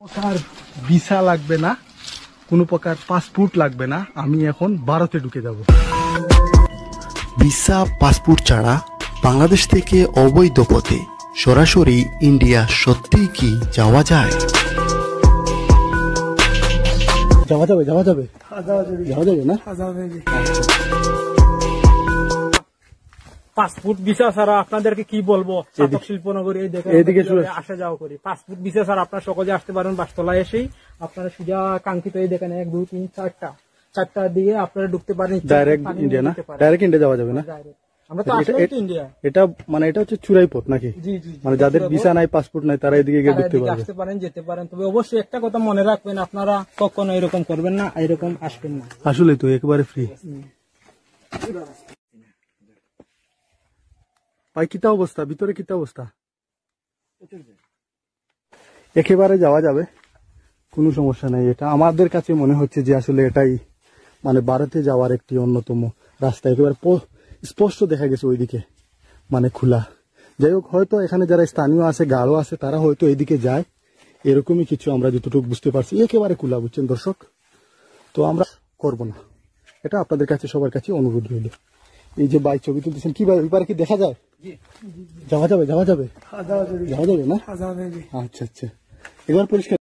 প্রকার ভিসা লাগবে না, কোনো প্রকার পাসপোর্ট লাগবে না। আমি এখন ভারতে ঢুকে যাব। ভিসা পাসপোর্ট ছাড়া বাংলাদেশ থেকে অবৈধ পথে সরাসরি ইন্ডিয়া সত্যিই কি যাওয়া যায়? যাওয়া যাবে যাওয়া যাবে যাওয়া যাবে না? পাসপোর্ট ভিসা ছাড়া আপনাদেরকে কি বলবো, চাতক শিল্পনগরী এদিকে আসা যাওয়া করি। পাসপোর্ট ভিসা ছাড়া আপনারা সহজে আসতে পারেন। বাসতলায় এসেই আপনারা সোজা কাঙ্ক্ষিত এই দেখেন 1 2 3 4টা দিয়ে আপনারা ঢুকতে পারেন। ডাইরেক্ট ইন্ডিয়া না? ডাইরেক্ট ইন্ডিয়া যাওয়া যাবে না? আমরা তো আসলে ইন্ডিয়া। এটা মানে এটা হচ্ছে চুরাই পথ নাকি? জি জি, মানে যাদের ভিসা নাই, পাসপোর্ট নাই, তারা এদিকে গিয়ে ঢুকতে পারবে। আসতে পারেন, যেতে পারেন। তবে অবশ্যই একটা কথা মনে রাখবেন, আপনারা কখনো এরকম করবেন না, এরকম আসবেন না। আসলে তো একেবারে ফ্রি। ভাই কিতা অবস্থা, ভিতরে কিতা অবস্থা? একেবারে যাওয়া যাবে, কোনো সমস্যা নাই। এটা আমাদের কাছে মনে হচ্ছে যে আসলে এটাই মানে ভারতে যাওয়ার একটি অন্যতম রাস্তা। একেবারে স্পষ্ট দেখা গেছে ওইদিকে মানে খোলা। যাই হোক, হয়তো এখানে যারা স্থানীয় আছে, গাঢ় আছে, তারা হয়তো এইদিকে যায়, এরকমই কিছু আমরা যতটুকু বুঝতে পারছি। একেবারে খোলা, বুঝছেন দর্শক? তো আমরা করব না, এটা আপনাদের কাছে সবার কাছে অনুরোধ রইল। এই যে বাইক ছবি তুলতেছেন, কি ভাই ওইপারে কি দেখা যায়? যাওয়া যাবে যাওয়া যাবে যাওয়া যাবে না? আচ্ছা আচ্ছা, এবার পরিষ্কার।